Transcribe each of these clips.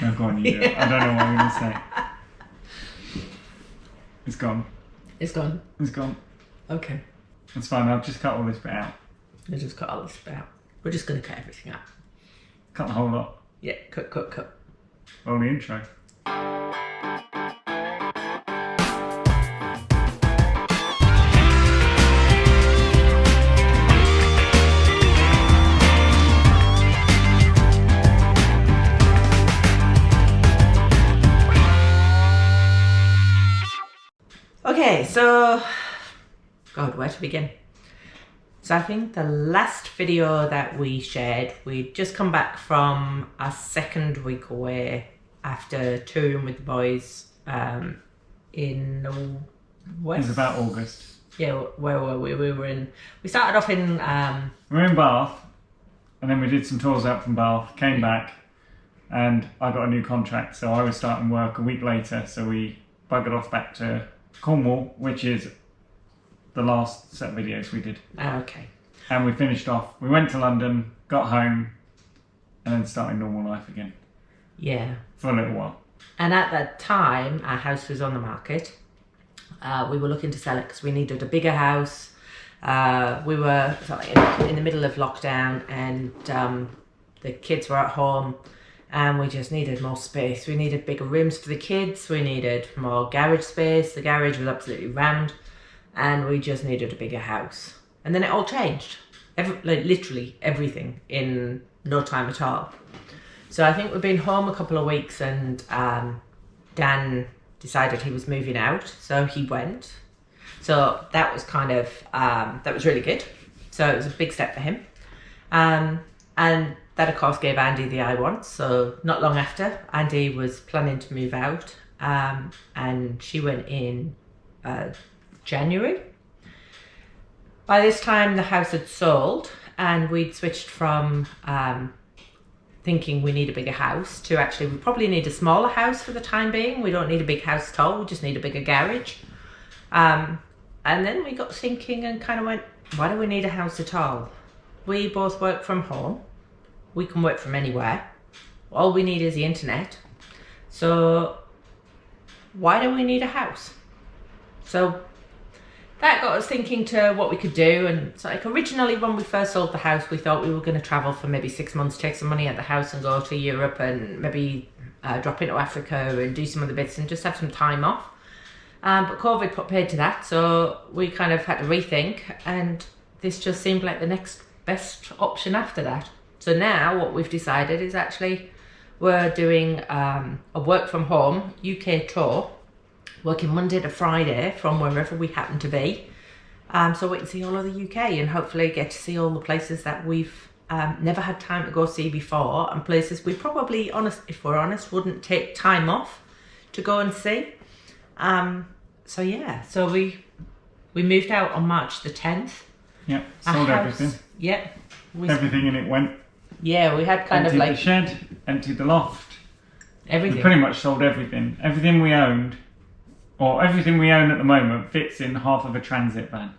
No, go on, you do it. I don't know what I'm going to say. It's gone. It's gone? It's gone. Okay. It's fine, I've just cut all this bit out. You just cut all this bit out. We're just going to cut everything out. Cut the whole lot. Yeah, cut. Roll the intro. Okay, so, God, where to begin? So I think the last video that we shared, we'd just come back from our second week away after touring with the boys in the west. It was about August. Yeah, where were we? We started off in... We were in Bath, and then we did some tours out from Bath, came back, and I got a new contract, so I was starting work a week later, so we buggered off back to Cornwall, which is the last set of videos we did. Okay. And we finished off. We went to London, got home, and then started normal life again. Yeah. For a little while. And at that time, our house was on the market. We were looking to sell it because we needed a bigger house. We were in the middle of lockdown, and the kids were at home, and we just needed more space. We needed bigger rooms for the kids. We needed more garage space. The garage was absolutely rammed. And we just needed a bigger house. And then it all changed. Literally everything in no time at all. So I think we've been home a couple of weeks, and Dan decided he was moving out. So he went. So that was kind of, that was really good. So it was a big step for him. And that of course gave Andy the I want. So not long after, Andy was planning to move out. And she went in January. By this time the house had sold, and we'd switched from thinking we need a bigger house to actually we probably need a smaller house for the time being. We don't need a big house at all, we just need a bigger garage. And then we got thinking and kind of went, why do we need a house at all? We both work from home, we can work from anywhere, all we need is the internet, so why do we need a house? So that got us thinking to what we could do. And so like originally when we first sold the house, we thought we were going to travel for maybe 6 months, take some money at the house and go to Europe and maybe drop into Africa and do some other bits and just have some time off. But COVID put paid to that, so we kind of had to rethink, and this just seemed like the next best option after that. So now what we've decided is actually we're doing a work from home UK tour, working Monday to Friday from wherever we happen to be. So we can see all of the UK and hopefully get to see all the places that we've never had time to go see before, and places we probably, if we're honest, wouldn't take time off to go and see. So yeah, so we moved out on March the 10th. Yeah, sold everything. Yeah. Everything in it went. Yeah, we had kind of like... Emptied the shed, emptied the loft. Everything. We pretty much sold everything. Everything we owned, or everything we own at the moment, fits in half of a transit van.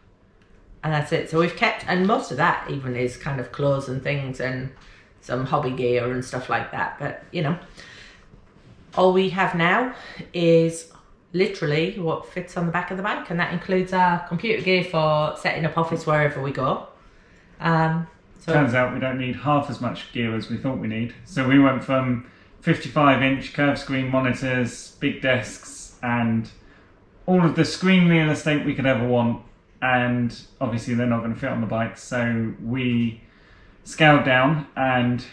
And that's it. So we've kept, and most of that even is kind of clothes and things and some hobby gear and stuff like that. But, you know, all we have now is literally what fits on the back of the bike. And that includes our computer gear for setting up office wherever we go. So turns out we don't need half as much gear as we thought we need. So we went from 55-inch curved screen monitors, big desks, and all of the screen real estate we could ever want, and obviously they're not going to fit on the bike, so we scaled down and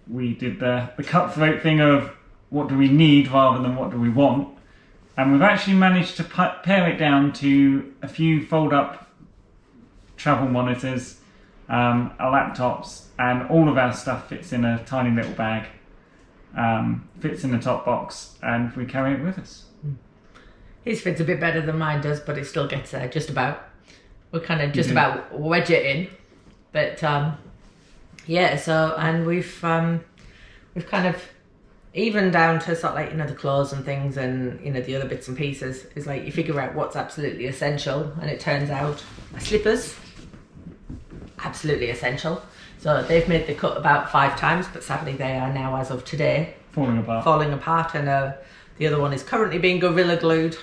we did the cutthroat thing of what do we need rather than what do we want, and we've actually managed to pare it down to a few fold-up travel monitors, our laptops, and all of our stuff fits in a tiny little bag, fits in the top box, and we carry it with us. His fits a bit better than mine does, but it still gets there just about. We're kind of just about wedge it in, but yeah. So and we've kind of even down to sort of like, you know, the clothes and things and, you know, the other bits and pieces is like you figure out what's absolutely essential, and it turns out slippers, absolutely essential. So they've made the cut about 5 times, but sadly they are now, as of today, falling apart. And the other one is currently being gorilla glued,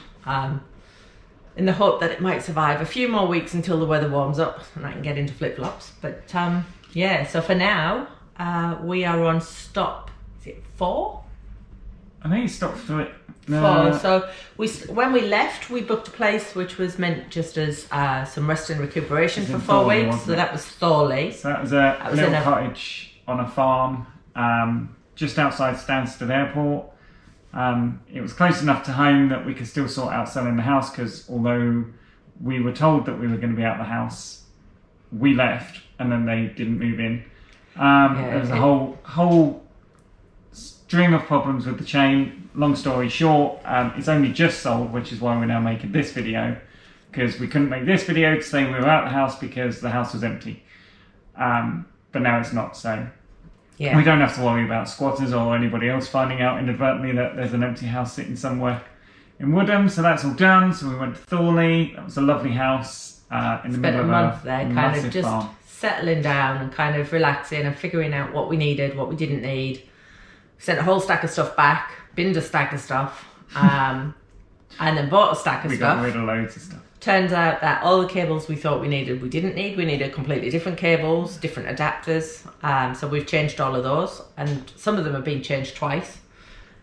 in the hope that it might survive a few more weeks until the weather warms up and I can get into flip-flops. But yeah, so for now, we are on stop, is it 4? I think it's stop 3. 4. So when we left, we booked a place which was meant just as some rest and recuperation for 4 Thorley, weeks. So that was Thorley. So that was a little cottage on a farm just outside Stansted Airport. It was close enough to home that we could still sort out selling the house, because although we were told that we were going to be out of the house, we left and then they didn't move in. There was a whole string of problems with the chain. Long story short, it's only just sold, which is why we're now making this video, because we couldn't make this video to say we were out of the house because the house was empty. But now it's not, so yeah. We don't have to worry about squatters or anybody else finding out inadvertently that there's an empty house sitting somewhere in Woodham. So that's all done. So we went to Thorley. That was a lovely house in the middle of a month there, kind of just farm. Settling down and kind of relaxing and figuring out what we needed, what we didn't need. Sent a whole stack of stuff back, binned a stack of stuff, and then bought a stack of stuff. We got rid of loads of stuff. Turns out that all the cables we thought we needed, we didn't need. We needed completely different cables, different adapters. So we've changed all of those, and some of them have been changed twice.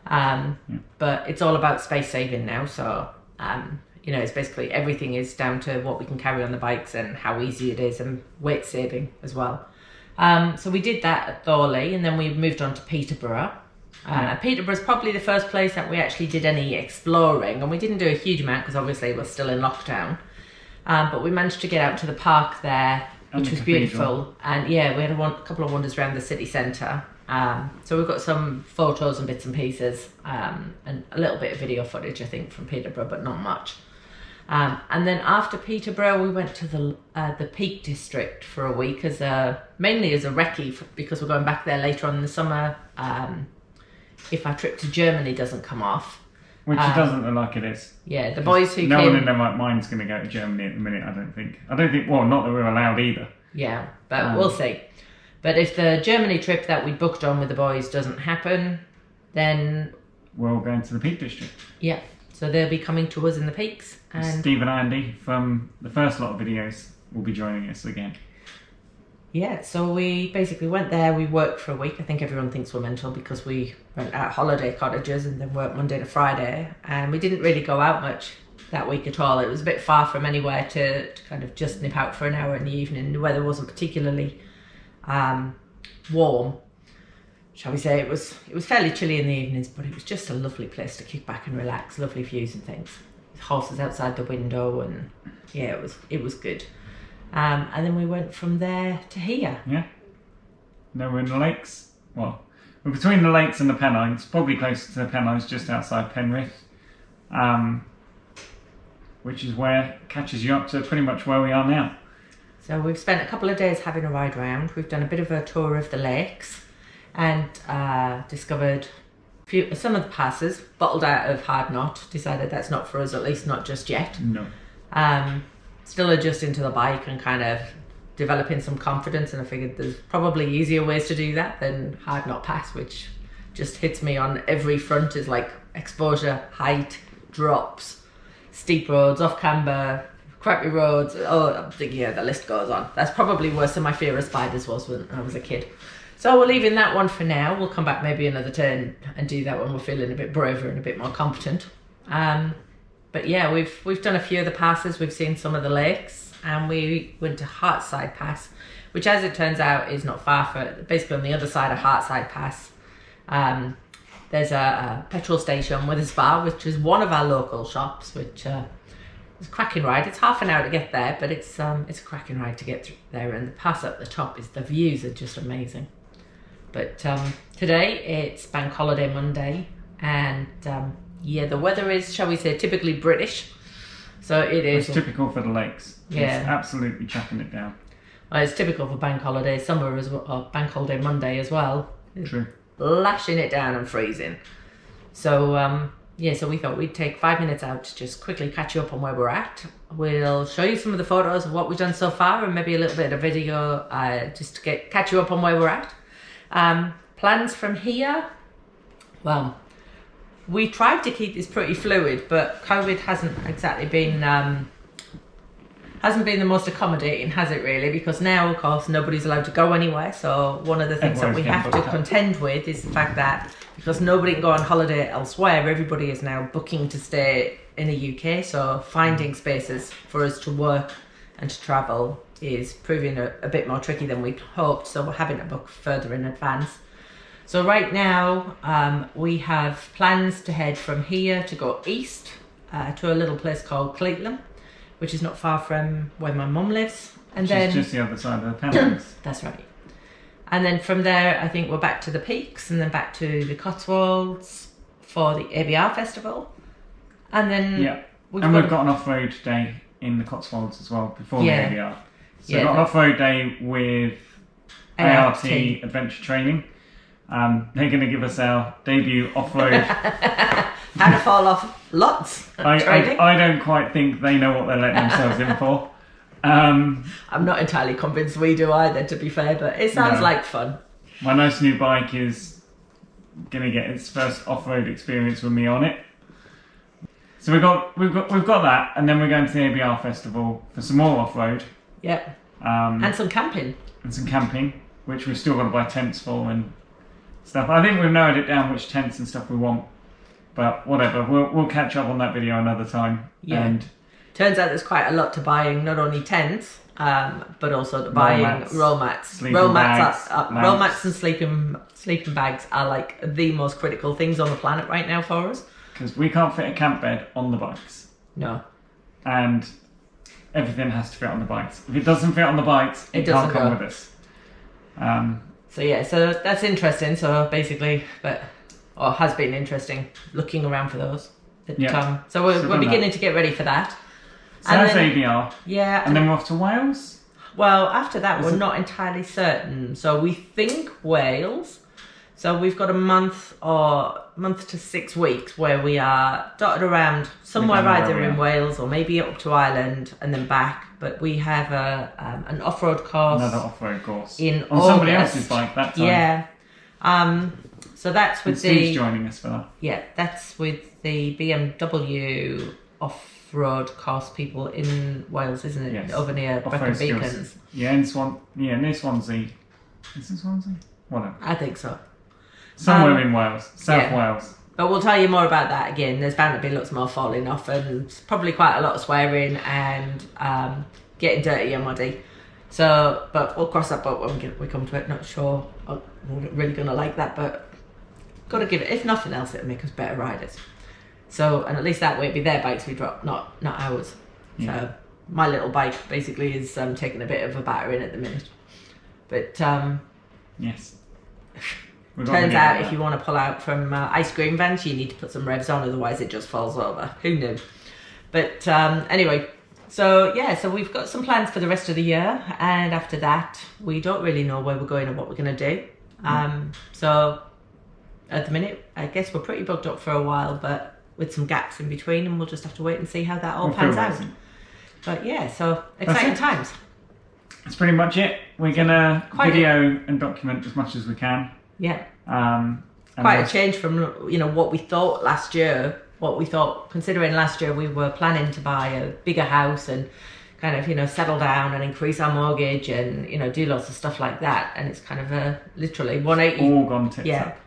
But it's all about space saving now. So, it's basically everything is down to what we can carry on the bikes and how easy it is, and weight saving as well. So we did that at Thorley, and then we moved on to Peterborough. Peterborough is probably the first place that we actually did any exploring, and we didn't do a huge amount because obviously we're still in lockdown. But we managed to get out to the park there, which was beautiful. And yeah, we had a couple of wanders around the city centre. So we've got some photos and bits and pieces, and a little bit of video footage, I think, from Peterborough, but not much. And then after Peterborough, we went to the Peak District for a week, mainly as a recce, because we're going back there later on in the summer. If our trip to Germany doesn't come off. Which it doesn't look like it is. Yeah, the boys who No one in their right mind's going to go to Germany at the minute, I don't think. Well, not that we're allowed either. Yeah, but we'll see. But if the Germany trip that we booked on with the boys doesn't happen, then... we'll go into the Peak District. Yeah, so they'll be coming to us in the peaks. And Steve and Andy from the first lot of videos will be joining us again. Yeah, so we basically went there, we worked for a week. I think everyone thinks we're mental because we rent out holiday cottages and then work Monday to Friday. And we didn't really go out much that week at all. It was a bit far from anywhere to kind of just nip out for an hour in the evening. The weather wasn't particularly warm, shall we say. It was fairly chilly in the evenings, but it was just a lovely place to kick back and relax, lovely views and things. Horses outside the window, and yeah, it was good. And then we went from there to here. Yeah. Now we're in the lakes. Well, we're between the lakes and the Pennines, probably closer to the Pennines, just outside Penrith, which is where catches you up to pretty much where we are now. So we've spent a couple of days having a ride around. We've done a bit of a tour of the lakes and discovered some of the passes, bottled out of Hard Knot, decided that's not for us, at least not just yet. No. Still adjusting to the bike and kind of developing some confidence, and I figured there's probably easier ways to do that than Hard Knot Pass, which just hits me on every front. Is like exposure, height, drops, steep roads, off camber, crappy roads. Oh, yeah, the list goes on. That's probably worse than my fear of spiders was when I was a kid. So we're leaving that one for now. We'll come back maybe another turn and do that when we're feeling a bit braver and a bit more competent. But yeah, we've done a few of the passes. We've seen some of the lakes, and we went to Hartside Pass, which, as it turns out, is not far from, basically on the other side of Hartside Pass. There's a petrol station with a spa, which is one of our local shops, which is a cracking ride. It's half an hour to get there, but it's a cracking ride to get through there. And the pass up the top the views are just amazing. But today it's Bank Holiday Monday, and yeah, the weather is, shall we say, typically British. So it is. It's typical for the lakes. Yeah. It's absolutely chucking it down. Well, it's typical for Bank Holiday summer as well, or Bank Holiday Monday as well. True. Lashing it down and freezing. So yeah, so we thought we'd take 5 minutes out to just quickly catch you up on where we're at. We'll show you some of the photos of what we've done so far, and maybe a little bit of video just to catch you up on where we're at. Plans from here. Well, we tried to keep this pretty fluid, but COVID hasn't exactly been the most accommodating, has it really? Because now, of course, nobody's allowed to go anywhere. So one of the things that we have to contend with is the fact that because nobody can go on holiday elsewhere, everybody is now booking to stay in the UK. So finding spaces for us to work and to travel is proving a bit more tricky than we'd hoped. So we're having to book further in advance. So right now, we have plans to head from here to go east to a little place called Cleveland, which is not far from where my mum lives. And then just the other side of the Pennines. That's right. And then from there, I think we're back to the Peaks and then back to the Cotswolds for the ABR festival. And then we've got an off-road day in the Cotswolds as well before the ABR. So we've got an off-road day with ART Adventure Training. They're going to give us our debut off-road. How to fall off lots of training. I don't quite think they know what they're letting themselves in for. I'm not entirely convinced we do either, to be fair, but it sounds like fun. My nice new bike is going to get its first off-road experience with me on it. So we've got that, and then we're going to the ABR festival for some more off-road. Yep. And some camping. Which we've still got to buy tents for and stuff. I think we've narrowed it down which tents and stuff we want, but whatever. We'll catch up on that video another time. Yeah. And turns out there's quite a lot to buying, not only tents, but also to buying roll mats. Roll mats and sleeping bags are like the most critical things on the planet right now for us. Because we can't fit a camp bed on the bikes. No. And everything has to fit on the bikes. If it doesn't fit on the bikes, it can't come with us. So that's interesting. So basically, has been interesting looking around for those. So we're beginning to get ready for that. So that's ABR. Yeah. And then we're off to Wales? Well, after that, we're not entirely certain. So we think Wales. So we've got a month to 6 weeks where we are dotted around somewhere either in Wales or maybe up to Ireland and then back. But we have an off-road course. Another off-road course. On somebody else's bike that time. Yeah. So that's with Steve's joining us for that. Yeah, that's with the BMW off-road course people in Wales, isn't it? Yes. Over near Brecon Beacons. Yeah, near Swansea. Is it Swansea? Whatever. I think so. Somewhere in Wales, South Wales. But we'll tell you more about that again. There's bound to be lots more falling off and probably quite a lot of swearing and getting dirty and muddy. So, but we'll cross that boat when we come to it. Not sure I'm really going to like that, but got to give it. If nothing else, it'll make us better riders. So, and at least that way it'll be their bikes we drop, not ours. Yeah. So my little bike basically is taking a bit of a battering at the minute. But yes. Turns out if you want to pull out from ice cream vans, you need to put some revs on, otherwise it just falls over. Who knew? But anyway, so we've got some plans for the rest of the year, and after that, we don't really know where we're going or what we're going to do. So at the minute, I guess we're pretty booked up for a while, but with some gaps in between, and we'll just have to wait and see how that all pans out. But so exciting times. That's pretty much it. We're going to video and document as much as we can. Yeah. Quite a change from what we thought last year. Considering last year we were planning to buy a bigger house and kind of settle down and increase our mortgage and do lots of stuff like that. And it's kind of literally 180. All gone tits up.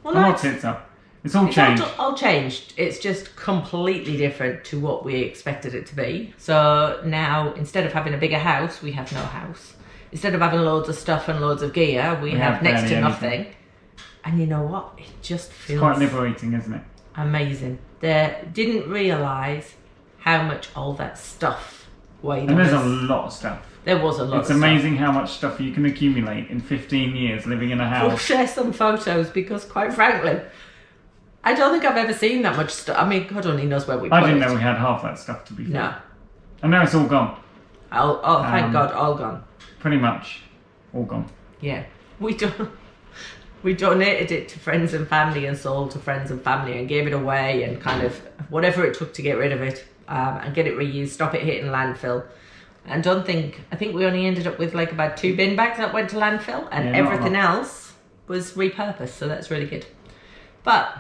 Well, not tits up. It's all changed. All changed. It's just completely different to what we expected it to be. So now instead of having a bigger house, we have no house. Instead of having loads of stuff and loads of gear, we have next to nothing. And you know what? It just feels... It's quite liberating, isn't it? Amazing. They didn't realise how much all that stuff weighed. And there's a lot of stuff. There was a lot of stuff. It's amazing how much stuff you can accumulate in 15 years living in a house. We'll share some photos because, quite frankly, I don't think I've ever seen that much stuff. I mean, God only knows where we put it. I didn't know we had half that stuff, to be fair. No. And now it's all gone. Thank God, all gone. Pretty much all gone. Yeah. We donated it to friends and family and sold to friends and family and gave it away and kind of whatever it took to get rid of it and get it reused, stop it hitting landfill. And I think we only ended up with like about 2 bin bags that went to landfill and everything else was repurposed. So that's really good. But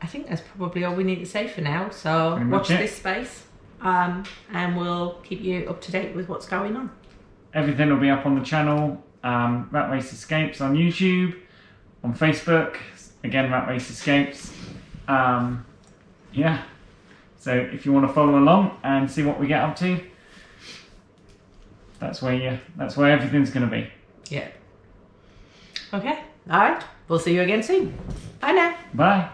I think that's probably all we need to say for now. So Pretty much watch this space, and we'll keep you up to date with what's going on. Everything will be up on the channel. Rat Race Escapes on YouTube, on Facebook. Again, Rat Race Escapes. Yeah. So if you want to follow along and see what we get up to, that's where everything's going to be. Yeah. Okay. All right. We'll see you again soon. Bye now. Bye.